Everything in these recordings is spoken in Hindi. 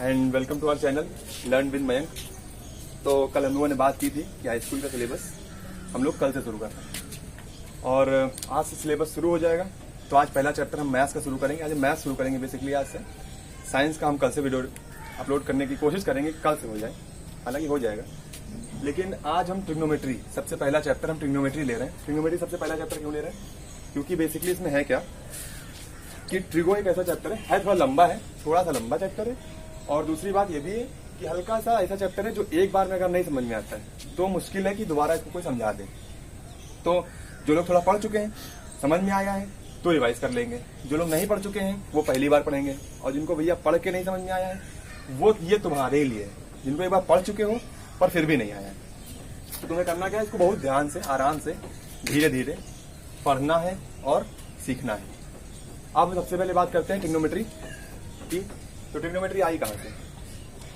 And welcome to our channel learn with Mayank. तो कल हम लोगों ने बात की थी कि हाई स्कूल का सिलेबस हम लोग कल से शुरू कर रहे हैं और आज से सिलेबस शुरू हो जाएगा। तो आज पहला चैप्टर हम मैथ्स का शुरू करेंगे। आज मैथ्स शुरू करेंगे बेसिकली आज से। साइंस का हम कल से वीडियो अपलोड करने की कोशिश करेंगे, कल से हो जाए, हालांकि हो जाएगा। लेकिन आज हम ट्रिग्नोमेट्री सबसे पहला चैप्टर हम ट्रिग्नोमेट्री ले रहे हैं। ट्रिग्नोमेट्री सबसे पहला चैप्टर क्यों ले रहे हैं? क्योंकि बेसिकली इसमें है क्या कि ट्रिगो एक ऐसा चैप्टर है थोड़ा लंबा है, थोड़ा सा लंबा चैप्टर है। और दूसरी बात ये भी है कि हल्का सा ऐसा चैप्टर है जो एक बार में अगर नहीं समझ में आता है तो मुश्किल है कि दोबारा इसको कोई समझा दे। तो जो लोग थोड़ा पढ़ चुके हैं, समझ में आया है, तो रिवाइज कर लेंगे। जो लोग नहीं पढ़ चुके हैं वो पहली बार पढ़ेंगे। और जिनको भैया पढ़ के नहीं समझ में आया है वो ये तुम्हारे लिए है। जिनको एक बार पढ़ चुके हो पर फिर भी नहीं आया है, तो तुम्हें करना क्या है, इसको बहुत ध्यान से, आराम से, धीरे धीरे पढ़ना है और सीखना है। अब सबसे पहले बात करते हैं ट्रिग्नोमेट्री की। तो ट्रिग्नोमेट्री आई कहां से?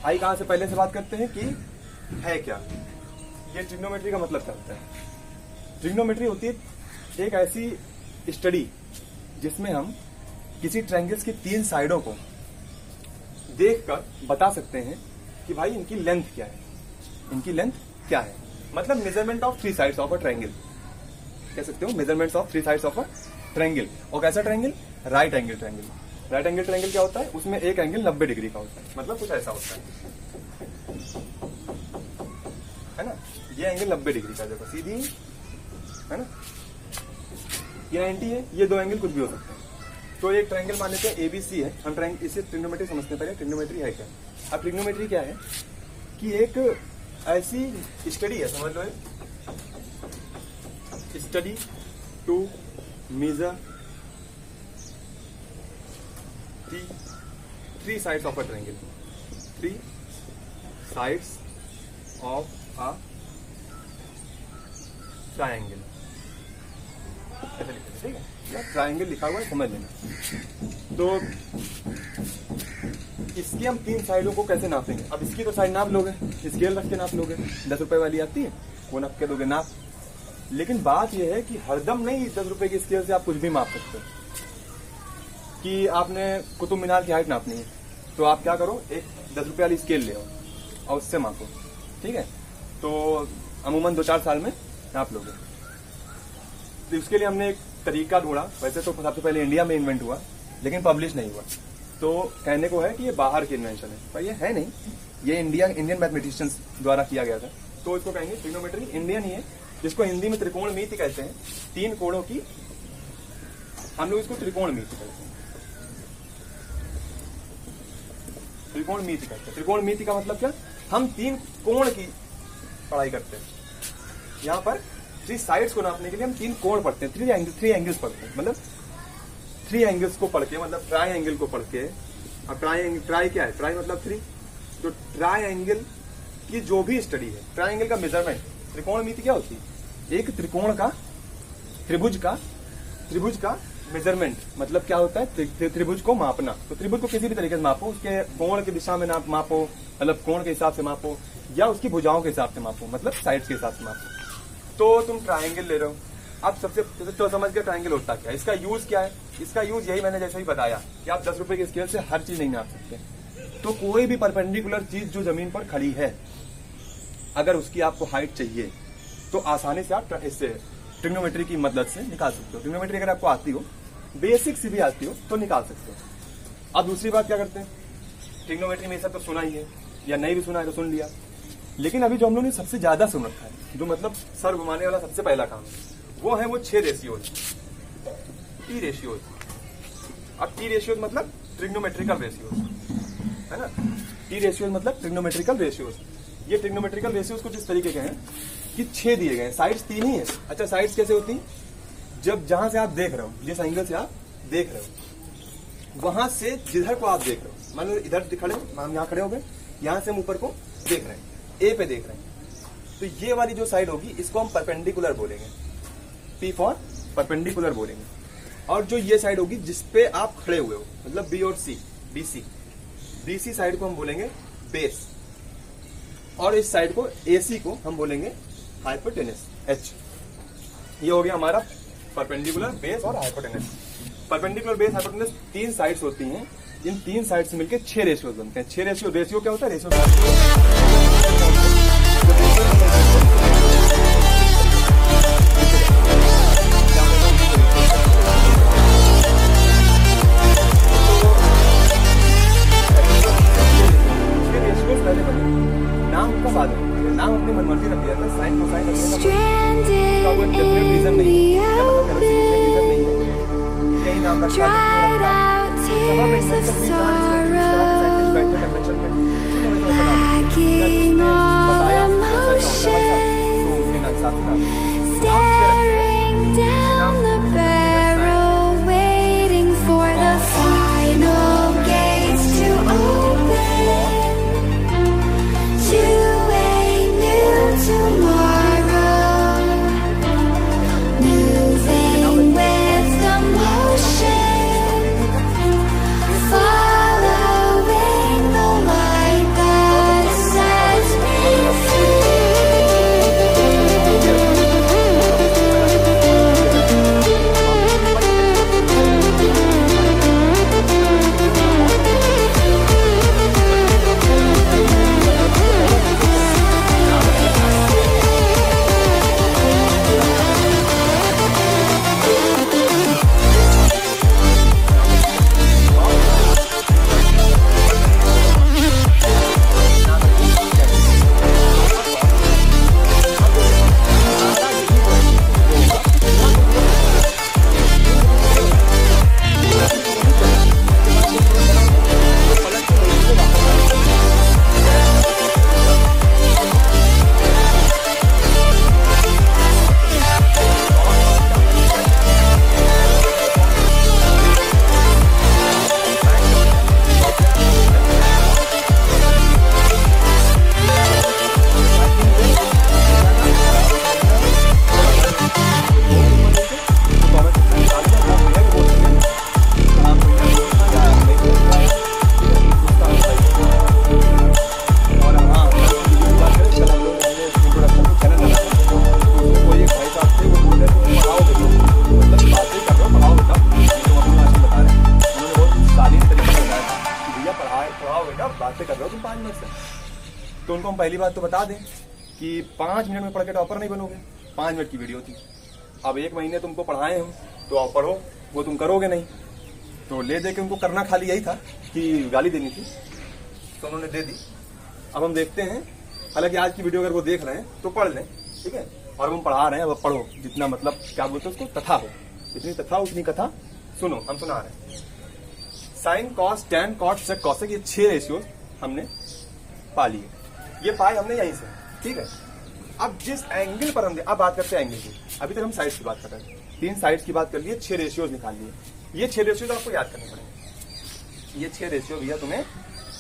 आई कहां से पहले से बात करते हैं कि है क्या ये ट्रिग्नोमेट्री का मतलब क्या होता है। ट्रिग्नोमेट्री होती है एक ऐसी स्टडी जिसमें हम किसी ट्रायंगल्स की तीन साइडों को देखकर बता सकते हैं कि भाई इनकी लेंथ क्या है, इनकी लेंथ क्या है। मतलब measurement of three sides of a triangle कह सकते हो, measurements of three sides of a triangle. और कैसा triangle? Right angle triangle. Right angle triangle क्या होता है? उसमें एक एंगल 90 डिग्री का होता है, मतलब कुछ ऐसा होता है ना। ये एंगल 90 डिग्री का, देखो सीधी है ना, ये 90 है, ये दो एंगल कुछ भी हो सकते हैं। तो एक ट्रायंगल मान लेते हैं एबीसी है। हम ट्रायंगल इसे ट्रिग्नोमेट्री समझते हैं पहले। ट्रिग्नोमेट्री है क्या? अब ट्रिग्नोमेट्री क्या है कि एक ऐसी स्टडी है, समझ लो, study to measure three sides of a triangle, three sides of a triangle। ऐसे लिखते, ठीक है, या ट्रायंगल लिखा हुआ है, समझ लेना। तो इसकी हम तीन साइडों को कैसे नापेंगे? अब इसकी तो साइड नाप लोगे, स्केल रख के नाप लोगे, 10 रुपए वाली आती है वो नाप के दोगे नाप। लेकिन बात यह है कि हरदम नहीं 10 रुपए की स्केल से आप कुछ भी माप सकते हो। कि आपने कुतुब मीनार की हाइट नापनी है तो आप क्या करो, एक 10 रुपए वाली स्केल ले आओ और उससे मापो, ठीक है। तो अमूमन 2-4 साल में नाप लोगे। तो उसके लिए हमने एक तरीका ढूंढा। वैसे तो सबसे पहले इंडिया में इन्वेंट हुआ लेकिन पब्लिश नहीं हुआ। तो कहने को है कि ये बाहर की इन्वेंशन है, पर ये है नहीं, ये इंडियन मैथमेटिशियंस द्वारा किया गया था। तो इसको कहेंगे ट्रिग्नोमेट्री। इंडियन ही है, जिसको हिंदी में त्रिकोणमिति कहते हैं। तीन कोणों की हम लोग इसको त्रिकोणमिति कहते हैं। त्रिकोणमिति कहते हैं। त्रिकोणमिति का मतलब क्या? हम तीन कोण की पढ़ाई करते हैं। यहाँ पर थ्री साइड्स को नापने के लिए हम तीन कोण पढ़ते हैं, थ्री एंगल्स पढ़ते हैं। मतलब थ्री एंगल्स को पढ़ के, मतलब ट्राई एंगल को पढ़ के। अब ट्राई क्या है? ट्राई मतलब थ्री। तो ट्राई एंगल की जो भी स्टडी है, ट्राई एंगल का मेजरमेंट, त्रिकोणमिति क्या होती है? एक त्रिकोण का, त्रिभुज का मेजरमेंट मतलब क्या होता है? त्रिभुज को मापना। तो त्रिभुज को किसी भी तरीके से मापो, उसके कोण की दिशा में मापो, मतलब कोण के हिसाब से मापो, या उसकी भुजाओं के हिसाब से मापो, मतलब साइड्स के हिसाब से मापो। तो तुम ट्रायंगल ले रहे हो। अब सबसे तो समझ गए ट्रायंगल होता क्या है, इसका यूज क्या है। इसका यूज यही मैंने जैसे ही बताया कि आप 10 रुपए की स्केल से हर चीज नहीं नाप सकते। तो कोई भी परपेंडिकुलर चीज जो जमीन पर खड़ी है, अगर उसकी आपको हाइट चाहिए तो आसानी से आप इससे ट्रिग्नोमेट्री की मदद से निकाल सकते हो। ट्रिग्नोमेट्री अगर आपको आती हो, बेसिक सी भी आती हो, तो निकाल सकते हो। अब दूसरी बात क्या करते हैं, ट्रिग्नोमेट्री में ये सब तो सुना ही है, या नहीं भी सुना है तो सुन लिया। लेकिन अभी जो हम लोगों ने सबसे ज्यादा सुन रखा है, जो मतलब सर घुमाने वाला सबसे पहला काम है, वो है वो 6 रेशियोज, टी रेशियोज। अब टी रेशियोज मतलब ट्रिग्नोमेट्रिकल रेशियोज, है ना। टी रेशियोज मतलब ट्रिग्नोमेट्रिकल रेशियोज। ये ट्रिग्नोमेट्रिकल रेशियोज कुछ इस तरीके के हैं कि 6 दिए गए हैं। साइड्स 3 ही है। अच्छा, साइड्स कैसे होती है? जब जहां से आप देख रहे हो, जिस एंगल से आप देख रहे हो, वहां से जिधर को आप देख रहे हो, मान लो इधर खड़े, हम यहाँ खड़े हो गए, यहां से हम ऊपर को देख रहे हैं, ए पे देख रहे हैं, तो ये वाली जो साइड होगी इसको हम परपेंडिकुलर बोलेंगे, पी फॉर परपेंडिकुलर बोलेंगे। और जो ये साइड होगी जिसपे आप खड़े हुए हो, मतलब बी और सी, बीसी साइड को हम बोलेंगे बेस, और इस साइड को एसी को हम बोलेंगे हाइपोटेनस, एच। ये हो गया हमारा परपेंडिकुलर, बेस और hypotenuse. Perpendicular, base, hypotenuse 3 sides होती हैं इन 3 साइड से मिलकर 6 रेशियोज बनते हैं। 6 रेशियो क्या होता है? रेशियो नाम का बाद नाम अपनी मनमर्जी रख दिया था, साइन कोसाइन रखने का कोई डेफिनेट रीजन नहीं है, रीजन नहीं है, यही नाम रखा है। बातें कर रहे हो तुम 5 मिनट से। तो उनको हम पहली बात तो बता दें कि 5 मिनट में पढ़ के टॉपर नहीं बनोगे, 5 मिनट की वीडियो थी। अब 1 महीने तुमको पढ़ाए हम तो आप पढ़ो, वो तुम करोगे नहीं, तो ले दे के उनको करना खाली यही था कि गाली देनी थी, तो उन्होंने दे दी। अब हम देखते हैं, हालांकि आज की वीडियो अगर वो देख रहे हैं तो पढ़ लें, ठीक है। और हम पढ़ा रहे हैं, अब पढ़ो जितना, मतलब क्या बोलते हैं उसको, तथा हो, जितनी तथा उतनी कथा सुनो, हम सुना रहे हैं। Sine cos tan cot sec cosec, ये 6 रेशियोज हमने पा लिए, ये पाए हमने यहीं से, ठीक है। अब जिस एंगल पर हम, अब बात करते हैं एंगल की, अभी तक हम साइड्स की बात कर रहे हैं, 3 साइड्स की बात कर लिए, 6 रेशियोज निकाल लिए। ये 6 रेशियोज आपको याद करने पड़ेंगे, ये 6 रेशियो भैया तुम्हें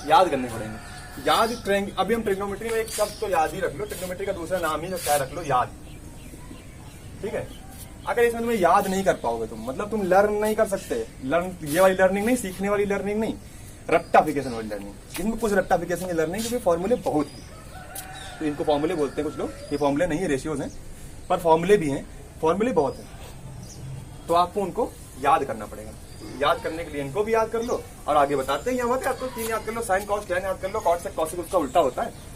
याद करने पड़ेंगे। याद अभी हम ट्रिग्नोमेट्री में एक शब्द तो याद ही रख लो, ट्रिग्नोमेट्री का दूसरा नाम ही क्या रख लो, याद, ठीक है। अगर इसमें तुम्हें याद नहीं कर पाओगे तुम, मतलब तुम लर्न नहीं कर सकते, ये वाली लर्निंग नहीं, सीखने वाली लर्निंग नहीं, रट्टाफिकेशन वाली लर्निंग। इसमें कुछ रट्टाफिकेशन की लर्निंग, क्योंकि फॉर्मूले बहुत हैं, तो इनको फॉर्मूले बोलते हैं कुछ लोग, ये फॉर्मूले नहीं है, रेशियोज हैं, पर फॉर्मूले भी हैं, फॉर्मूले बहुत हैं, तो आपको उनको याद करना पड़ेगा। याद करने के लिए इनको भी याद कर लो, और आगे बताते हैं, यहाँ होते आपको 3 याद कर लो, साइन कॉस टैन याद कर लो, कॉट सेक कॉसेक उसका उल्टा होता है।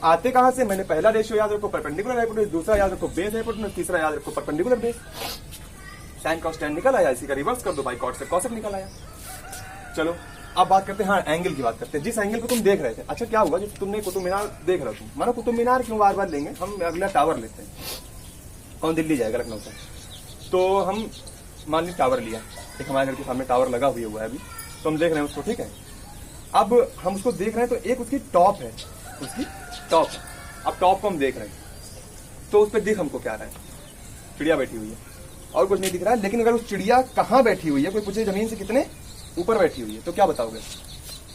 आते कहां से, मैंने पहला रेशियो याद रखो परपेंडिकुलर हाइपोटेन्यूज, दूसरा याद रखो बेस हाइपोटेन्यूज, तीसरा याद रखो perpendicular base. Sign cos tan निकल आया, इसी का रिवर्स कर दो भाई, कॉट सेक कॉसेक निकल आया। चलो अब बात करते हैं, हाँ एंगल की बात करते हैं, जिस एंगल पे तुम देख रहे थे। अच्छा क्या हुआ, जब तुमने कुतुब मीनार देख रहे हो, तुम मानो कुतुब मीनार क्यों बार बार लेंगे, हम अगला टावर लेते हैं। कौन दिल्ली जाएगा, लखनऊ से, तो हम मान ली टावर लिया, एक हमारे घर के सामने टावर लगा हुआ है अभी, तो हम देख रहे हैं उसको, ठीक है। अब हम उसको देख रहे हैं, तो एक उसकी टॉप है, उसकी टॉप है। अब टॉप को हम देख रहे हैं, तो उस पर दिख हमको क्या रहा है, चिड़िया बैठी हुई है, और कुछ नहीं दिख रहा है। लेकिन अगर उस चिड़िया कहाँ बैठी हुई है, कोई पूछे जमीन से कितने ऊपर बैठी हुई है, तो क्या बताओगे,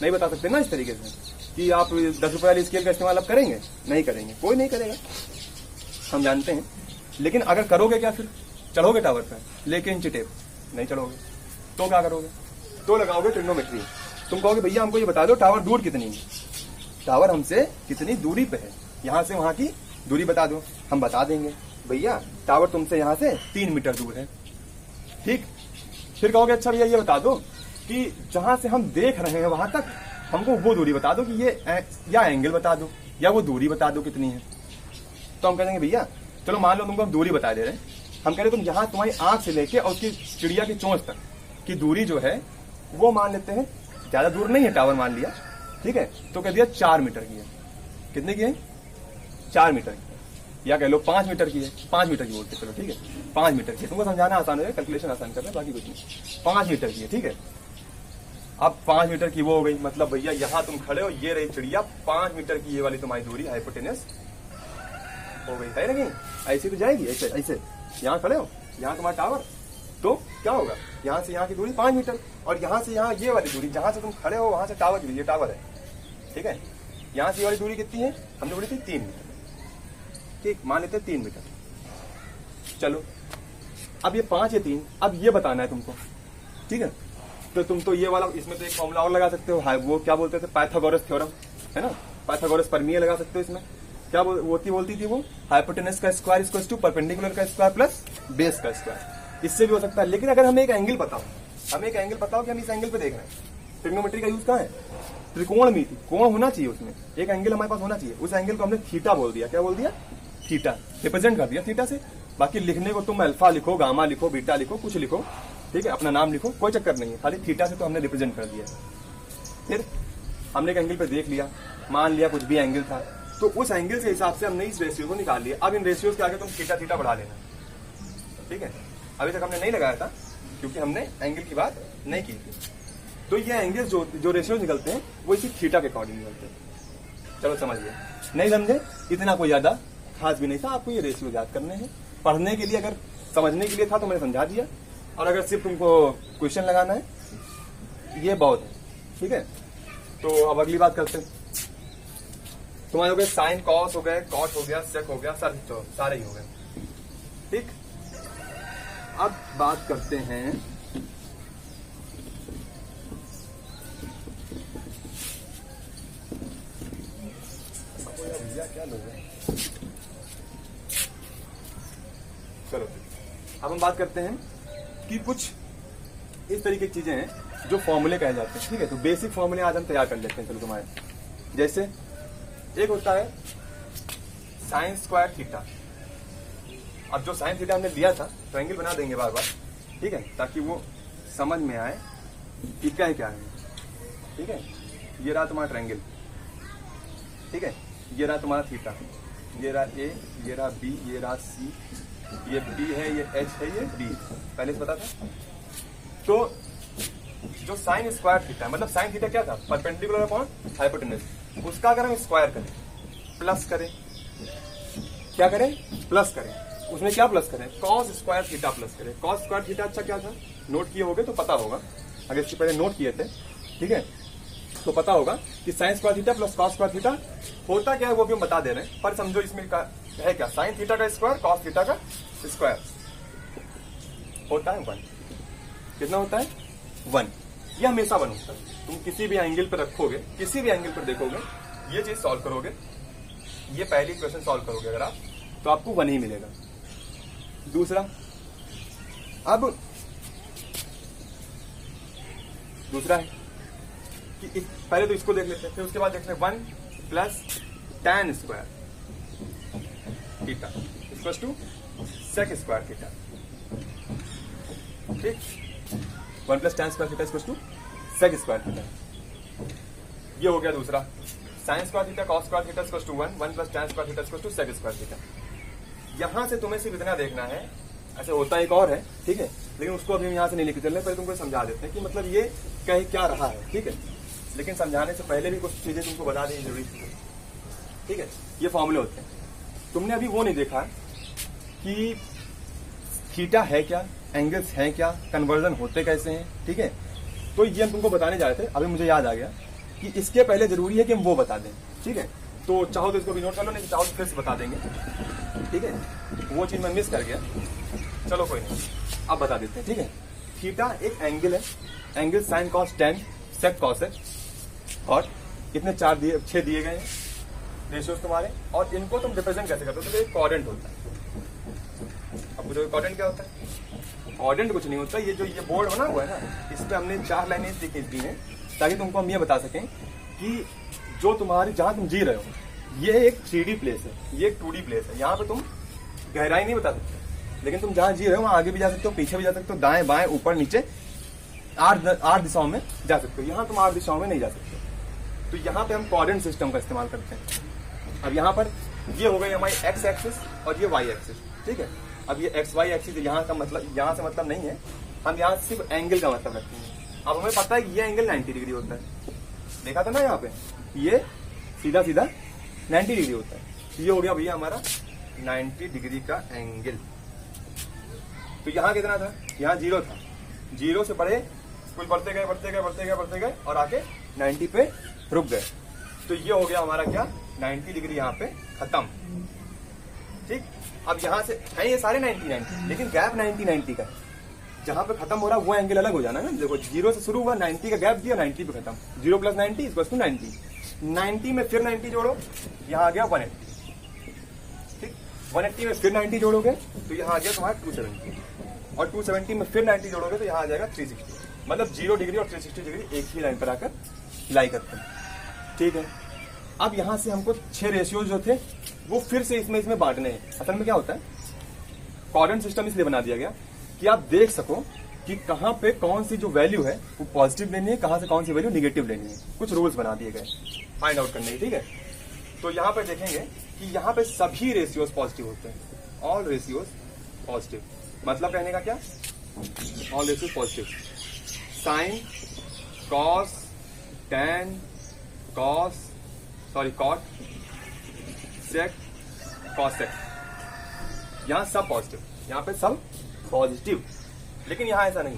नहीं बता सकते ना इस तरीके से कि आप 10 रुपए वाली स्केल का इस्तेमाल आप करेंगे, नहीं करेंगे, कोई नहीं करेगा, हम जानते हैं। लेकिन अगर करोगे क्या, फिर चढ़ोगे टावर पर लेके इंची टेप, नहीं चढ़ोगे, तो क्या करोगे, तो लगाओगे ट्रिग्नोमेट्री। तुम कहोगे भैया हमको ये बता दो टावर दूर कितनी है, टावर हमसे कितनी दूरी पे है, यहां से वहां की दूरी बता दो, हम बता देंगे भैया टावर तुमसे यहां से 3 मीटर दूर है, ठीक। फिर कहोगे अच्छा भैया ये बता दो कि जहां से हम देख रहे हैं वहां तक हमको वो दूरी बता दो कि ये या एंगल बता दो या वो दूरी बता दो कितनी है। तो हम कह देंगे भैया चलो मान लो तुमको हम दूरी बता दे रहे हैं, हम कह रहे तुम यहाँ तुम्हारी आंख से लेके और उसकी चिड़िया की चोंच तक की दूरी जो है वो मान लेते हैं, ज्यादा दूर नहीं है, टावर मान लिया, ठीक है। तो कह दिया 4 मीटर की है। कितने की है? 4 मीटर की, या कह लो 5 मीटर की है, 5 मीटर की बोलते चलो, ठीक है 5 मीटर की। तुमको समझाना आसान है, कैलकुलेशन आसान करना, बाकी कुछ नहीं। 5 मीटर की है, ठीक है। अब 5 मीटर की वो हो गई, मतलब भैया यहाँ तुम खड़े हो, ये रही चिड़िया, 5 मीटर की ये वाली तुम्हारी दूरी हाइपोटेनस हो गई है ना। कहीं ऐसी तो जाएगी, ऐसे ऐसे यहाँ खड़े हो, यहाँ तुम्हारा टावर, तो क्या होगा, यहाँ से यहाँ की दूरी 5 मीटर, और यहाँ से यहाँ ये वाली दूरी, जहां से तुम खड़े हो वहां से टावर की, ये टावर है, ठीक है। यहाँ से ये वाली दूरी कितनी है, हमने बोली थी 3 मीटर, ठीक, मान लेते 3 मीटर। चलो अब ये 5 या 3, अब ये बताना है तुमको, ठीक है। तो तुम तो ये वाला, इसमें तो एक फॉर्मूला और लगा सकते हो, वो क्या बोलते थे, पाइथागोरस थ्योरम, है ना, पाइथागोरस प्रमेय लगा सकते हो। इसमें क्या बोलती थी वो, हाइपोटेनस का स्क्वायर इक्वल्स टू परपेंडिकुलर का स्क्वायर प्लस बेस का स्क्वायर। इससे भी हो सकता है, लेकिन अगर हमें एक एंगल पता हो, हमें एक एंगल पता हो कि हम इस एंगल पे देख रहे हैं, ट्रिग्नोमेट्री का यूज कहाँ है, त्रिकोणमिति, कोण होना चाहिए उसमें, एक एंगल हमारे पास होना चाहिए। उस एंगल को हमने थीटा बोल दिया, क्या बोल दिया, थीटा, रिप्रेजेंट कर दिया थीटा से। बाकी लिखने को तुम अल्फा लिखो, गामा लिखो, बीटा लिखो, कुछ लिखो, ठीक है, अपना नाम लिखो, कोई चक्कर नहीं है, खाली थीटा से तो हमने रिप्रेजेंट कर दिया। फिर हमने एक एंगल पे देख लिया, मान लिया कुछ भी एंगल था, तो उस एंगल के हिसाब से हमने इस रेशियो को निकाल लिया। अब इन रेशियोज के आगे तुम थीटा थीटा बढ़ा लेना, ठीक है। अभी तक हमने नहीं लगाया था क्योंकि हमने एंगल की बात नहीं की थी। तो ये एंगल जो रेशियोज निकलते हैं वो इसी थीटा के अकॉर्डिंग निकलते हैं। चलो समझिए, नहीं समझे, इतना कोई ज्यादा खास भी नहीं था, आपको ये रेशियो याद करने हैं। पढ़ने के लिए, अगर समझने के लिए था तो मैंने समझा दिया, और अगर सिर्फ तुमको क्वेश्चन लगाना है ये बहुत है, ठीक है। तो अब अगली बात करते हैं। तुम्हारे हो गए साइन, कॉस हो गए, कॉट हो गया, सेक हो गया, सर तो सारे ही हो गए, ठीक। अब बात करते हैं क्या लोग हैं, चलो अब हम बात करते हैं कि कुछ इस तरीके की चीजें हैं जो फॉर्मूले कहे जाते हैं, ठीक है। तो बेसिक फॉर्मूले आज हम तैयार कर लेते हैं। चलो तुम्हारे, जैसे एक होता है साइन स्क्वायर थीटा। अब जो साइन थीटा हमने लिया था, तो एंगल बना देंगे बार बार, ठीक है, ताकि वो समझ में आए कि क्या है, ठीक है। ये रहा तुम्हारा ट्रायंगल, ठीक है, ये रहा तुम्हारा थीटा, ये रहा ए, ये रहा बी, ये रहा सी, ये बी है, ये एच है, ये डी, पहले से पता था। तो जो साइन स्क्वायर थीटा, मतलब साइन थीटा क्या था, परपेंडिकुलर अपॉन हाइपोटेनस, उसका अगर हम स्क्वायर करें, प्लस करें, क्या करें, प्लस करें, उसमें क्या प्लस करें, कॉस स्क्वायर थीटा प्लस करें। कॉस स्क्वायर थीटा अच्छा क्या था, नोट किए होगे तो पता होगा, अगर इससे पहले नोट किए थे, ठीक है, तो पता होगा कि sign square theta plus cos square theta होता क्या है, वो भी हम बता दे रहे हैं, पर समझो इसमें का है क्या, साइन थीटा का स्क्वायर, कॉस थीटा का स्क्वायर होता है 1। कितना होता है, 1। ये हमेशा 1 होता है। तुम किसी भी एंगल पर रखोगे, किसी भी एंगल पर देखोगे, ये चीज सॉल्व करोगे, ये पहली क्वेश्चन सॉल्व करोगे अगर आप, तो आपको 1 ही मिलेगा। दूसरा, अब दूसरा है कि पहले तो इसको देख लेते हैं, फिर उसके बाद देखते हैं 1 plus tan square theta equals to sec square theta, ठीक। 1 plus tan square theta equals to sec square theta, ये हो गया दूसरा। Sine square theta cos square theta equals to 1, 1 plus tan square theta equals to sec square theta. यहां से तुम्हें सिर्फ इतना देखना है, ऐसे होता एक और है, ठीक है, लेकिन उसको अभी हम यहां से नहीं लेके चल रहे, पहले तुमको समझा देते हैं कि मतलब ये कहीं क्या रहा है, ठीक है। लेकिन समझाने से पहले भी कुछ चीजें तुमको बता देनी जरूरी थी, ठीक है। ये फॉर्मूले होते हैं, तुमने अभी वो नहीं देखा कि थीटा है क्या, एंगल्स हैं क्या, कन्वर्जन होते कैसे हैं, ठीक है। तो ये हम तुमको बताने जा रहे थे, अभी मुझे याद आ गया कि इसके पहले जरूरी है कि हम वो बता दें, ठीक है। तो चाहो तो इसको भी नोट कर लो, नहीं चाहो तो फिर से बता देंगे, ठीक है। वो चीज मैं मिस कर गया, चलो कोई नहीं, अब बता देते हैं, ठीक है। थीटा एक एंगल है, angle sine cos tan sec cos है, और कितने 6 दिए गए हैं रेशियोज तुम्हारे, और इनको तुम रिप्रेजेंट कैसे करते हो, तो एक क्वाड्रेंट होता है। अब पूछो क्वाड्रेंट क्या होता है, कॉर्डिनेट कुछ नहीं होता, ये बोर्ड बना हुआ है ना, इस पे हमने 4 लाइनें इसलिए खींच दी हैं ताकि तुमको हम ये बता सकें कि जो तुम्हारे जहां तुम जी रहे हो ये एक 3D प्लेस है, ये एक 2D प्लेस है। यहाँ पे तुम गहराई नहीं बता सकते, लेकिन तुम जहां जी रहे हो वहां आगे भी जा सकते हो, पीछे भी जा सकते हो, दाएं बाएं ऊपर नीचे 8 दिशाओं में जा सकते हो। यहाँ तुम 8 दिशाओं में नहीं जा सकते। तो यहाँ पे हम कोऑर्डिनेट सिस्टम का इस्तेमाल करते हैं। अब यहाँ पर ये हो गई हमारी एक्स एक्सिस और ये वाई एक्सिस, ठीक है। अब ये एक्स वाई एक्सिस यहाँ का मतलब, यहाँ से मतलब नहीं है, हम यहाँ सिर्फ एंगल का मतलब रखते हैं। अब हमें पता है कि ये एंगल 90 डिग्री होता है, देखा था ना यहाँ पे, ये सीधा सीधा 90 डिग्री होता है। ये हो गया भैया हमारा 90 डिग्री का एंगल। तो यहाँ कितना था, यहाँ 0 था, 0 से पढ़े कुछ बढ़ते गए बढ़ते गए बढ़ते गए बढ़ते गए और आके 90 पे रुक गए। तो ये हो गया हमारा क्या, 90 डिग्री यहाँ पे खत्म, ठीक। अब यहाँ से है ये सारे 90, लेकिन गैप 90 का, जहां पे खत्म हो रहा है वो एंगल अलग हो जाना है ना। देखो 0 से शुरू हुआ, 90 का गैप दिया, 90 पे खत्म, 0 + 90 = 90, 90 में फिर 90 जोड़ो, यहाँ आ गया 180, ठीक। 180 में फिर 90 जोड़ोगे तो यहाँ आ गया तुम्हारा 270, और 270 में फिर 90 जोड़ोगे तो यहाँ आ जाएगा 360। मतलब 0 डिग्री और 360 डिग्री एक ही लाइन पर आकर लाई करते हैं, ठीक है। अब यहाँ से हमको 6 रेशियोज जो थे वो फिर से इसमें बांटने हैं। असल में क्या होता है, कोऑर्डिनेट सिस्टम इसलिए बना दिया गया कि आप देख सको कि कहाँ पे कौन सी जो वैल्यू है वो पॉजिटिव लेनी है, कहाँ से कौन सी वैल्यू निगेटिव लेनी है। कुछ रूल्स बना दिए गए फाइंड आउट करने के, ठीक है। तो यहाँ पे देखेंगे कि यहाँ पे सभी रेशियोज पॉजिटिव होते हैं, ऑल रेशियोज पॉजिटिव। मतलब कहने का क्या, all ratios positive. Sine, cos, tan, cot, sec, cosec, यहाँ सब पॉजिटिव, यहाँ पे सब पॉजिटिव। लेकिन यहाँ ऐसा नहीं,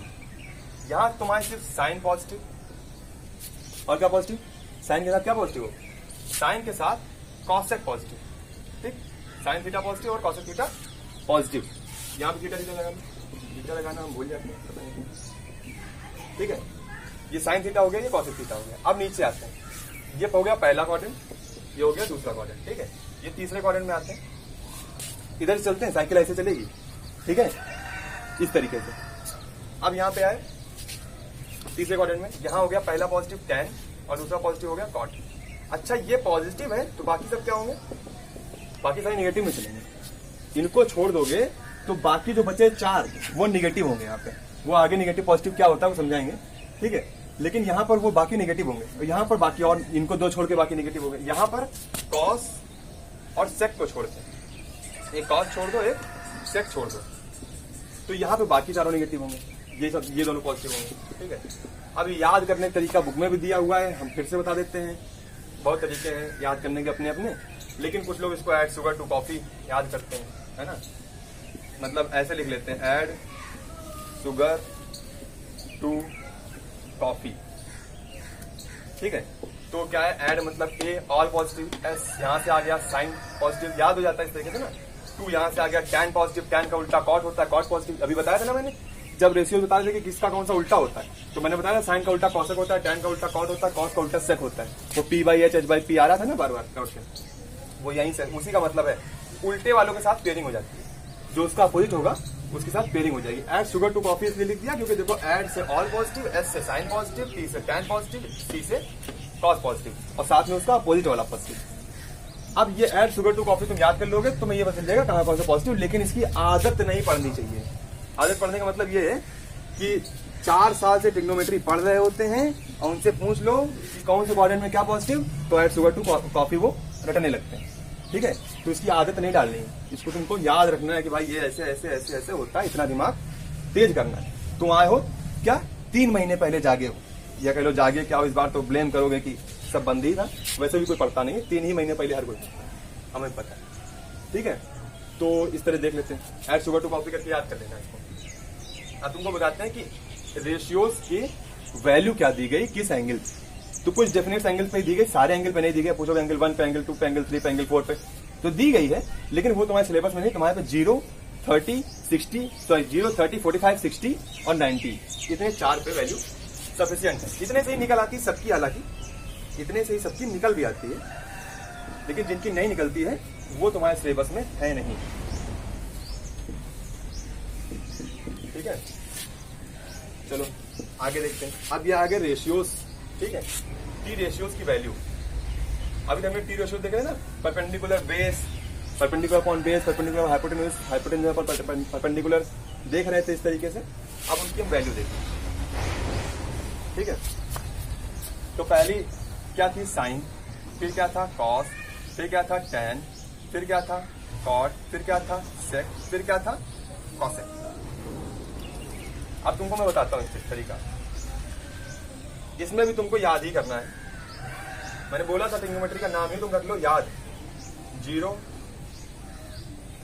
यहाँ तुम्हारे सिर्फ साइन पॉजिटिव और क्या पॉजिटिव, साइन के साथ क्या पॉजिटिव हो, साइन के साथ कॉसेक पॉजिटिव, ठीक। साइन थीटा पॉजिटिव और कॉसेक थीटा पॉजिटिव। यहाँ पे थीटा लगाना हम भूल जाते हैं, ठीक है। ये साइन थीटा हो गया, ये कॉसेक थीटा हो गया। अब नीचे आते हैं, ये हो गया पहला क्वाड्रेंट, ये हो गया दूसरा क्वाड्रेंट, ठीक है। ये तीसरे क्वाड्रेंट में आते हैं, इधर से चलते हैं, साइकिल ऐसे चलेगी, ठीक है, इस तरीके से। अब यहाँ पे आए तीसरे क्वाड्रेंट में, यहाँ हो गया पहला पॉजिटिव टैन और दूसरा पॉजिटिव हो गया कॉट। अच्छा ये पॉजिटिव है तो बाकी सब क्या होंगे, बाकी सारे निगेटिव में चलेंगे। इनको छोड़ दोगे तो बाकी जो बचे 4 वो निगेटिव होंगे। यहाँ पे वो आगे निगेटिव पॉजिटिव क्या होता है वो समझाएंगे, ठीक है। लेकिन यहाँ पर वो बाकी निगेटिव होंगे, और यहाँ पर बाकी, और इनको 2 छोड़ के बाकी निगेटिव होंगे। यहाँ पर कॉस और सेक को छोड़ते हैं, एक कॉस छोड़ दो, एक सेक छोड़ दो, तो यहाँ पे बाकी चारों निगेटिव होंगे, ये दोनों पॉजिटिव होंगे, ठीक है। अब याद करने का तरीका बुक में भी दिया हुआ है, हम फिर से बता देते हैं। बहुत तरीके हैं याद करने के अपने अपने, लेकिन कुछ लोग इसको ऐड शुगर टू कॉफी याद करते हैं, है ना। मतलब ऐसे लिख लेते हैं, ऐड शुगर टू कॉफी, ठीक है। तो क्या है, ऐड मतलब ए ऑल पॉजिटिव, एस यहाँ से आ गया साइन पॉजिटिव, याद हो जाता है इस तरीके से ना। 2 यहाँ से आ गया टैन पॉजिटिव, टैन का उल्टा कॉट होता है, कॉट पॉजिटिव। अभी बताया था ना मैंने, जब रेशियो बता रहे थे कि किसका कौन सा उल्टा होता है, तो मैंने बताया साइन का उल्टा कॉसेक होता है, टैन का उल्टा कॉट होता है, कॉस का उल्टा सेक होता है। तो P/H H/P आ रहा था ना बार बार क्वेश्चन, वो यहीं से, उसी का मतलब है। उल्टे वालों के साथ पेयरिंग हो जाती है, जो उसका अपोजिट होगा उसके साथ पेयरिंग हो जाएगी। ऐड शुगर टू कॉफी इसलिए लिख दिया क्योंकि देखो, ऐड से ऑल पॉजिटिव, एस से साइन पॉजिटिव, टी से टैन पॉजिटिव, सी से कॉस पॉजिटिव, और साथ में उसका अपोजिट वाला पॉजिटिव। अब ये ऐड शुगर टू कॉफी तुम याद कर लोगे तो मैं ये बता जाएगा कहाँ कौन सा पॉजिटिव। लेकिन इसकी आदत नहीं पड़नी चाहिए। आदत पढ़ने का मतलब ये है कि 4 साल से ट्रिग्नोमेट्री पढ़ रहे होते हैं और उनसे पूछ लो कि कौन से क्वाड्रेंट में क्या पॉजिटिव, तो ऐड शुगर टू कॉफी वो रटने लगते हैं, ठीक है। तो इसकी आदत नहीं डालनी है, इसको तुमको याद रखना है कि भाई ये ऐसे ऐसे ऐसे ऐसे होता है, इतना दिमाग तेज करना है। तुम आए हो क्या 3 महीने पहले जागे हो, या कह लो जागे क्या हो, इस बार तो ब्लेम करोगे कि सब बंद ही था, वैसे भी कोई पढ़ता नहीं है, 3 ही महीने पहले हर कोई हमें पता है, ठीक है। तो इस तरह देख लेते हैं, ऐड शुगर टू कॉफी करके याद कर लेना इसको। अब तुमको बताते हैं कि रेशियोज की वैल्यू क्या दी गई किस एंगल, तो कुछ डेफिनेट एंगल पे दी गई, सारे एंगल पे नहीं दी गई। पूछो एंगल 1 पे, एंगल 2 पे, एंगल 3 पे, एंगल 4 पे तो दी गई है, लेकिन वो तुम्हारे सिलेबस में नहीं। तुम्हारे पे 0, 30, 60, 45, 60 और 90, इतने 4 पे वैल्यू सफिशिएंट है। इतने से ही निकल आती है सबकी, हालांकि इतने से ही सबकी निकल भी आती है, लेकिन जिनकी नहीं निकलती है वो तुम्हारे सिलेबस में है नहीं। ठीक है, चलो आगे देखते हैं। अब ये आगे रेशियोज, ठीक है, टी रेशियोज की वैल्यू। अभी तो हमने टी रेशियो देखे ना, perpendicular base, perpendicular upon base, perpendicular hypotenuse, hypotenuse पर परपेंडिकुलर देख रहे थे इस तरीके से। अब उनकी हम वैल्यू देखें, ठीक है। तो पहली क्या थी साइन, फिर क्या था कॉस, फिर क्या था टैन, फिर क्या था कॉट, फिर क्या था सेक, फिर क्या था कॉसेक। अब तुमको मैं बताता हूँ इस तरीका, इसमें भी तुमको याद ही करना है। मैंने बोला था ट्रिग्नोमेट्री का नाम ही तुम रख लो याद, 0,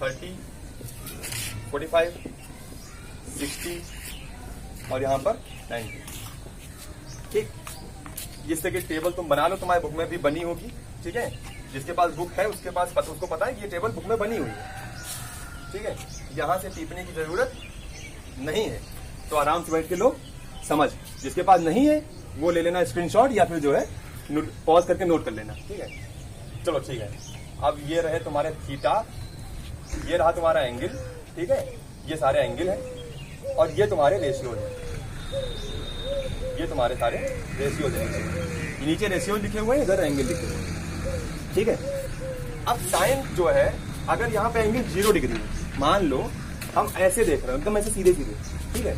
30, 45, 60 और यहां पर 90, ठीक। जिससे कि टेबल तुम बना लो, तुम्हारे बुक में भी बनी होगी, ठीक है। जिसके पास बुक है उसके पास उसको पता है कि ये टेबल बुक में बनी हुई है, ठीक है। यहां से टीपने की जरूरत नहीं है, तो आराम से बैठ के लो समझ। जिसके पास नहीं है वो ले लेना स्क्रीनशॉट, या फिर जो है पॉज करके नोट कर लेना, ठीक है। चलो ठीक है, अब ये रहे तुम्हारे थीटा, ये रहा तुम्हारा एंगल, ठीक है, ये सारे एंगल है, और ये तुम्हारे रेशियो है, ये तुम्हारे सारे रेशियो है। नीचे रेशियो लिखे हुए हैं, इधर एंगल लिखे हुए हैं, ठीक है। अब साइन जो है, अगर यहाँ पे एंगल 0 डिग्री है, मान लो हम ऐसे देख रहे हैं, एकदम ऐसे सीधे सीधे, ठीक है,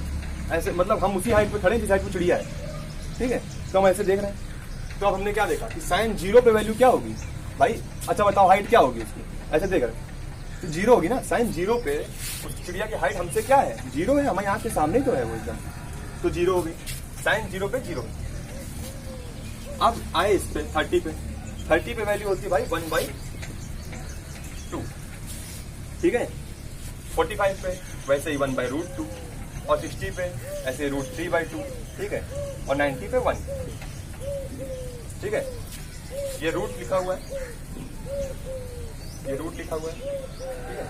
ऐसे मतलब हम उसी हाइट पे खड़े हैं जिस हाइट पे चिड़िया है, ठीक है, तो हम ऐसे देख रहे हैं। तो अब हमने क्या देखा कि साइन 0 पे वैल्यू क्या होगी भाई, अच्छा बताओ हाइट क्या होगी उसकी, ऐसे देख रहे हैं तो 0 होगी ना। साइन 0 पे उस चिड़िया की हाइट हमसे क्या है, 0 है, हमारे यहाँ के सामने तो है वो एकदम, तो 0 होगी। साइन 0 पे 0। अब आए इस पे 30 पे, 30 पे वैल्यू होती है भाई 1/2, ठीक है। 45 पे वैसे ही 1/√2, और 60 पे ऐसे √3/2, ठीक है, और 90 पे 1, ठीक है। ये रूट लिखा हुआ है, ये रूट लिखा हुआ है, ठीक है,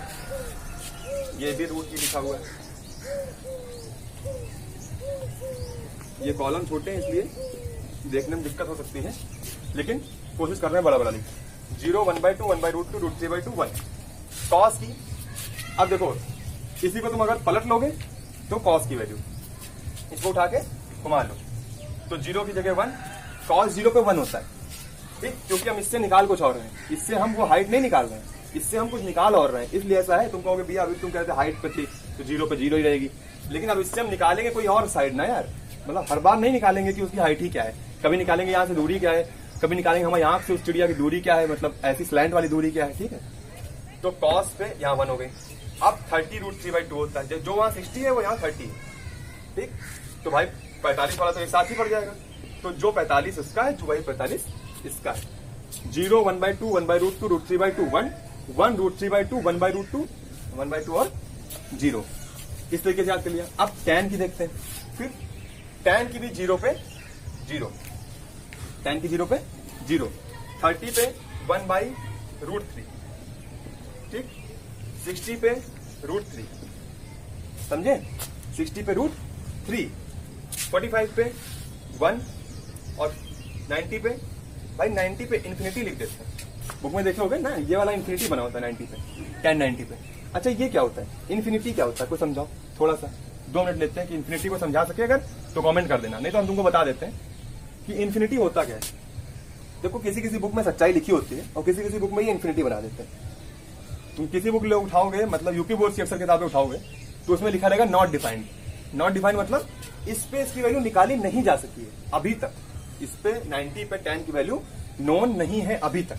ये भी रूट ही लिखा हुआ है। ये कॉलम छोटे हैं इसलिए देखने में दिक्कत हो सकती है, लेकिन कोशिश कर रहे हैं बड़ा बड़ा लिखना। 0, 1/2, 1/√2, √3/2, 1 कॉस की। अब देखो इसी को तुम अगर पलट लोगे तो कॉस की वैल्यू, इसको उठा के घुमा लो तो 0 की जगह 1, कॉस 0 पे 1 होता है, ठीक। क्योंकि हम इससे निकाल कुछ और रहे हैं, इससे हम वो हाइट नहीं निकाल रहे हैं, इससे हम कुछ निकाल और रहे हैं, इसलिए ऐसा है। तुम कहोगे भैया अभी तुम कहते हाइट पे थी तो 0 पे 0 ही रहेगी, लेकिन अब इससे हम निकालेंगे कोई और साइड ना यार, मतलब हर बार नहीं निकालेंगे कि उसकी हाइट ही क्या है। कभी निकालेंगे यहाँ से दूरी क्या है, कभी निकालेंगे हमारे यहाँ से उस चिड़िया की दूरी क्या है, मतलब ऐसी स्लैंट वाली दूरी क्या है, ठीक है। तो कॉस पे यहाँ 1 हो गई। अब 30 √3/2 होता है, जो वहां 60 है वो यहाँ 30 है, ठीक। तो भाई 45 वाला तो एक साथ ही पड़ जाएगा, तो जो 45 इसका है, जो वही 45 इसका है। 0, 1/2, 1/√2, √3/2, 1, 1 √3/2, 1/√2, 1/2 और 0, इस तरीके से याद कर लिया। अब tan की देखते हैं, फिर tan की भी 0 पे 0, tan की 0 पे 0, 30 पे 1/√3, ठीक, 60 पे √3, समझे, 60 पे √3, 45 पे 1 और 90 पे, भाई 90 पे इन्फिनिटी लिख देते हैं, बुक में देखे होगे ना, ये वाला इन्फिनिटी बना होता है 90 पे, tan 90 पे। अच्छा ये क्या होता है, इन्फिनिटी क्या होता है, कोई समझाओ थोड़ा सा, 2 मिनट लेते हैं कि इन्फिनिटी को समझा सके अगर तो कमेंट कर देना, नहीं तो हम तुमको बता देते हैं कि इन्फिनिटी होता क्या है। देखो किसी किसी बुक में सच्चाई लिखी होती है और किसी किसी बुक में ये इन्फिनिटी बना देते हैं। तुम किसी बुक ले उठाओगे, मतलब यूपी बोर्ड की अक्सर किताबें उठाओगे तो उसमें लिखा रहेगा नॉट डिफाइंड। नॉट डिफाइंड मतलब इस पे इसकी वैल्यू निकाली नहीं जा सकी है अभी तक, इस पे 90 पे tan की वैल्यू नोन नहीं है अभी तक,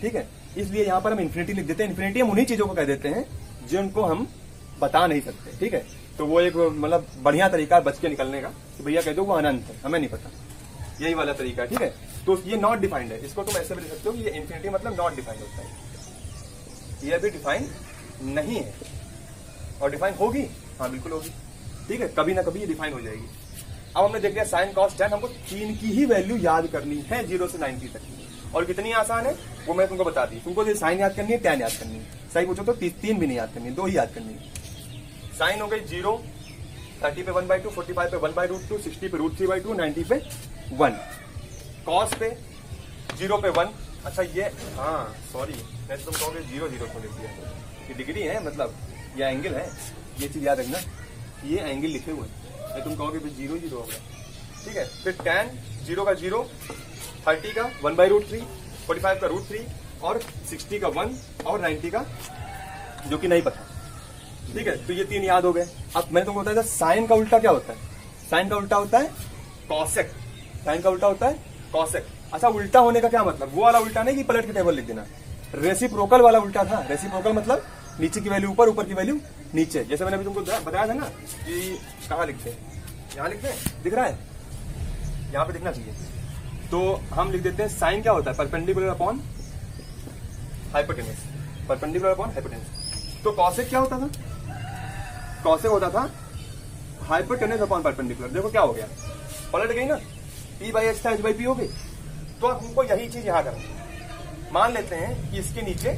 ठीक है। इसलिए यहाँ पर हम इन्फिनिटी लिख देते हैं। इन्फिनिटी हम उन्हीं चीजों को कह देते हैं जिनको हम बता नहीं सकते, ठीक है। तो वो एक मतलब बढ़िया तरीका है बच के निकलने का कि भैया कह दो वो अनंत है, हमें नहीं पता, यही वाला तरीका है, ठीक है। तो ये नॉट डिफाइंड है, इसको तुम ऐसे भी लिख सकते हो कि ये इन्फिनिटी मतलब नॉट डिफाइंड होता है, ये अभी डिफाइन नहीं है। और डिफाइन होगी, हाँ बिल्कुल होगी, ठीक है, कभी ना कभी ये डिफाइन हो जाएगी। अब हमने देख लिया साइन कॉस टैन, हमको 3 की ही वैल्यू याद करनी है 0 से 90 तक, और कितनी आसान है वो मैं तुमको बता दी। तुमको साइन याद करनी है, टैन याद करनी है, सही पूछो तो 3 भी नहीं याद करनी है, 2 ही याद करनी है। साइन हो गई 0, 30 पे 1/2, 45 पे 1/√2, 60 पे √3/2, 90 पे 1, कॉस पे 0 पे 1। अच्छा ये हाँ सॉरी, मैं तुम कहोगे 0 0 क्यों लिख दिया, ये डिग्री है मतलब ये एंगल है, ये चीज याद रखना, ये एंगल लिखे हुए हैं, तुम कहोगे भाई 0 0 होगा, ठीक है। फिर tan 0 का 0, 30 का 1/√3, 45 का √3 और 60 का 1 और 90 का जो कि नहीं पता, ठीक है। तो ये 3 याद हो गए। अब मैंने तुमको बताया था साइन का उल्टा क्या होता है, साइन का उल्टा होता है कॉसेक, साइन का उल्टा होता है कॉसेक। अच्छा, उल्टा होने का क्या मतलब, वो वाला उल्टा नहीं कि पलट के टेबल लिख देना, रेसिप्रोकल वाला उल्टा था। रेसिप्रोकल मतलब नीचे की वैल्यू ऊपर, ऊपर की वैल्यू नीचे। जैसे मैंने अभी तुमको बताया था ना कि कहाँ लिखते हैं, यहाँ लिखते हैं, दिख रहा है, यहाँ पे दिखना चाहिए। तो हम लिख देते हैं साइन क्या होता है, perpendicular upon hypotenuse, perpendicular upon hypotenuse. तो कॉसेक क्या होता था, कॉसेक होता था हाइपोटेनस अपॉन परपेंडिकुलर। देखो क्या हो गया, पलट गई ना, P/H था H/P हो गई। तो अब हमको यही चीज यहाँ करनी है। मान लेते हैं कि इसके नीचे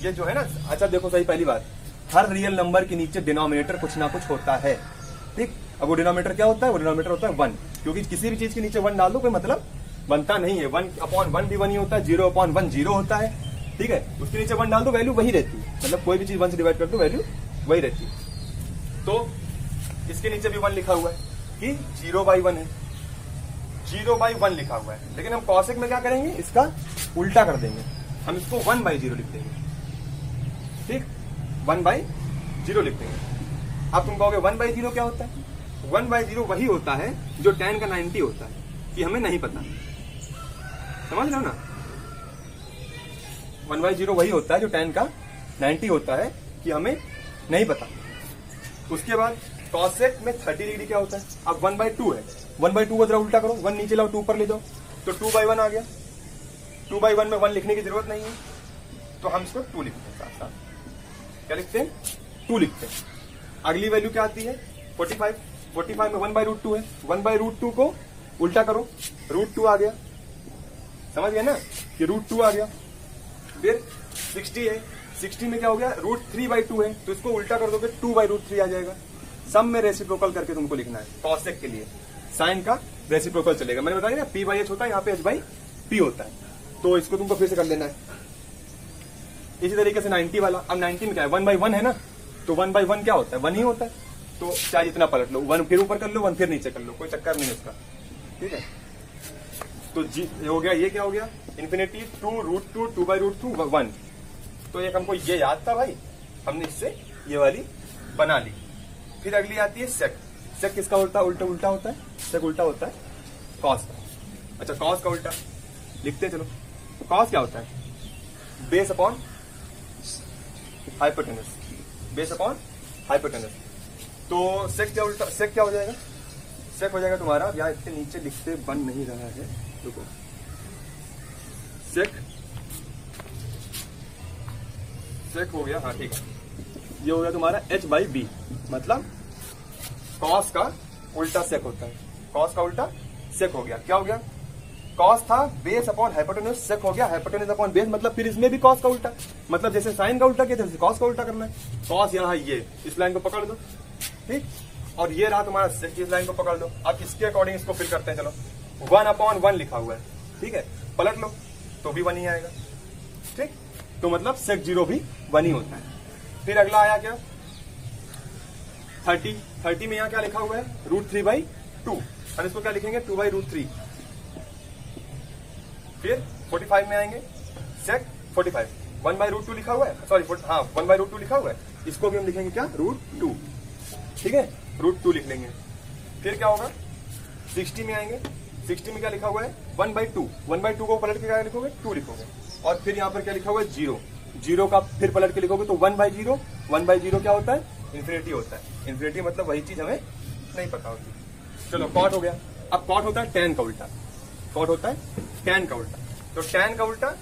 ये जो है ना, अच्छा देखो सही, पहली बात, हर रियल नंबर के नीचे डिनोमिनेटर कुछ ना कुछ होता है, ठीक। अब वो डिनोमिनेटर क्या होता है, वो डिनोमिनेटर होता है 1, क्योंकि किसी भी चीज के नीचे 1 डाल दो कोई मतलब बनता नहीं है। 1/1 भी 1 ही होता है, 0/1 0 होता है, ठीक है। उसके नीचे 1 डाल दो वैल्यू वही रहती है, मतलब कोई भी चीज 1 से डिवाइड कर दो वैल्यू वही रहती है। तो इसके नीचे भी 1 लिखा हुआ है कि 0/1 है, 0/1 लिखा हुआ है। लेकिन हम कॉसेक में क्या करेंगे, इसका उल्टा कर देंगे, हम इसको 1/0 लिख देंगे, ठीक, 1/0 लिख देंगे। अब तुम कहोगे 1/0 क्या होता है, 1/0 वही होता है जो tan का 90 होता है, कि हमें नहीं पता, समझ रहे हो ना। 1/0 वही होता है जो tan का 90 होता है, कि हमें नहीं पता। उसके बाद कॉसेक में 30 डिग्री क्या होता है, अब 1/2 है, 1/2 को जरा उल्टा करो, 1 नीचे लाओ 2 ऊपर ले जाओ, तो 2/1 आ गया। 2/1 में 1 लिखने की जरूरत नहीं है, तो हम इसको 2 लिखते हैं, साथ साथ क्या लिखते हैं, 2 लिखते हैं। अगली वैल्यू क्या आती है, 45, 45 में 1/√2 है, 1/√2 को उल्टा करो, √2 आ गया, समझ गए ना, ये √2 आ गया। फिर 60 है, 60 में क्या हो गया, √3/2 है, तो इसको उल्टा कर दोगे 2/√3 आ जाएगा। सब में रेसिप्रोकल करके तुमको लिखना है, कॉसेक के लिए साइन का रेसिप्रोकल चलेगा। मैंने बताया ना P/H होता है, यहाँ पे H/P होता है, तो इसको तुमको फिर से कर लेना है। इसी तरीके से 90 वाला, अब 90 में क्या है, 1/1 है ना, तो 1/1 क्या होता है, 1 ही होता है। तो चाहे जितना पलट लो, 1 फिर ऊपर कर लो, 1 फिर नीचे कर लो, कोई चक्कर नहीं है इसका, ठीक है। तो जी हो गया, ये क्या हो गया, इन्फिनिटी 2√2 2/√2 1। तो एक हमको ये याद था भाई, हमने इससे ये वाली बना ली। फिर अगली आती है सेक। सेक किसका उल्टा उल्टा होता है, सेक उल्टा होता है कॉस का। अच्छा, कॉस का उल्टा लिखते चलो। कॉस क्या होता है, base upon hypotenuse, base upon hypotenuse. तो सेक क्या उल्टा, सेक क्या हो जाएगा, सेक हो जाएगा तुम्हारा, यहाँ इसके नीचे लिखते बन नहीं रहा है, देखो सेक, सेक हो गया, हाँ ठीक है, ये हो गया तुम्हारा H/B, मतलब कॉस का उल्टा सेक होता है, कॉस का उल्टा सेक हो गया। क्या हो गया, कॉस था बेस अपॉन हाइपोटेनस, सेक हो गया हाइपोटेनस अपॉन बेस, मतलब फिर इसमें भी कॉस का उल्टा, मतलब जैसे साइन का उल्टा किया था कॉस का उल्टा करना है। कॉस यहाँ ये, इस लाइन को पकड़ दो, ठीक, और ये रहा तुम्हारा सेक, इस लाइन को पकड़ लो। अब इसके अकॉर्डिंग इसको फिल करते हैं, चलो 1/1 लिखा हुआ है, ठीक है, पलट लो तो भी 1 ही आएगा, ठीक। तो मतलब सेक 0 भी 1 ही होता है। फिर अगला आया क्या, 30 में यहाँ क्या लिखा हुआ है, √3/2, हम इसको क्या लिखेंगे, 2/√3। फिर 45 में आएंगे, सेक 45, 1/√2 लिखा हुआ है, सॉरी हाँ 1/√2 लिखा हुआ है, इसको भी हम लिखेंगे क्या, √2, ठीक है, √2 लिख लेंगे। फिर क्या होगा, 60 में आएंगे, 60 में क्या लिखा हुआ है, 1/2, 1/2 को पलट के क्या लिखोगे, 2 लिखोगे। और फिर यहाँ पर क्या लिखा हुआ है, 0, 0 का फिर पलट के लिखोगे तो 1/0, 1/0 क्या होता है, इन्फिनिटी होता है। इन्फिनिटी मतलब वही चीज हमें नहीं पता होती। चलो कॉट हो गया। अब कॉट होता है tan का उल्टा, कॉट होता है tan का उल्टा। तो tan का उल्टा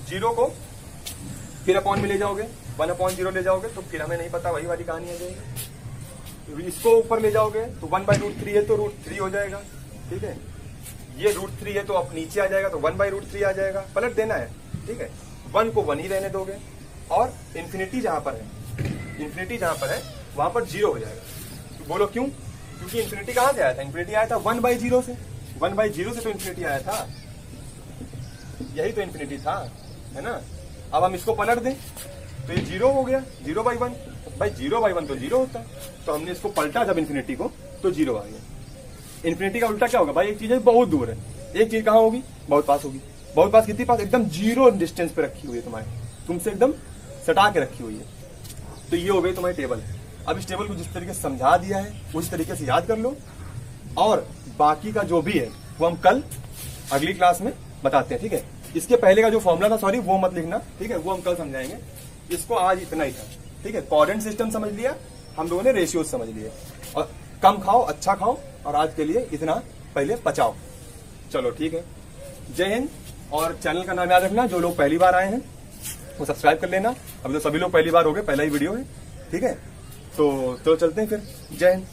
0 को फिर अपॉन में ले जाओगे, 1/0 ले जाओगे तो फिर हमें नहीं पता, वही वाली कहानी आ जाएगी। इसको ऊपर ले जाओगे तो 1/√3 है तो √3 हो जाएगा, ठीक है। ये √3 है तो अब नीचे आ जाएगा तो 1/√3 आ जाएगा, पलट देना है, ठीक है। 1 को 1 ही रहने दोगे और इन्फिनिटी जहां पर है, इन्फिनिटी जहां पर है वहां पर 0 हो जाएगा। तो बोलो क्यों, क्योंकि इन्फिनिटी कहां से आया था, इन्फिनिटी आया था 1/0 से, 1/0 से तो इन्फिनिटी आया था, यही तो इन्फिनिटी था, है ना। अब हम इसको पलट दें तो ये 0 हो गया, 0/1, भाई 0/1 तो 0 होता है, तो हमने इसको पलटा जब इन्फिनिटी को तो 0 आ गया। इन्फिनिटी का उल्टा क्या होगा भाई, एक चीज है बहुत दूर है, एक चीज कहाँ होगी, बहुत पास होगी। बहुत पास कितनी पास, एकदम 0 डिस्टेंस पे रखी हुई है तुम्हारे, तुमसे एकदम सटा के रखी हुई है। तो ये हो गई तुम्हारी टेबल। अब इस टेबल को जिस तरीके से समझा दिया है उस तरीके से याद कर लो, और बाकी का जो भी है वो हम कल अगली क्लास में बताते हैं, ठीक है। इसके पहले का जो फॉर्मूला था, सॉरी वो मत लिखना, ठीक है, वो हम कल समझाएंगे। इसको आज इतना ही था, ठीक है। कोऑर्डिनेट सिस्टम समझ लिया हम लोगों ने, रेशियोज समझ लिए, और कम खाओ अच्छा खाओ, और आज के लिए इतना पहले पचाओ। चलो ठीक है, जय हिंद। और चैनल का नाम याद रखना, जो लोग पहली बार आए हैं वो सब्सक्राइब कर लेना। अभी तो सभी लोग पहली बार हो गए, पहला ही वीडियो है, ठीक है। तो चलते हैं फिर, जय हिंद।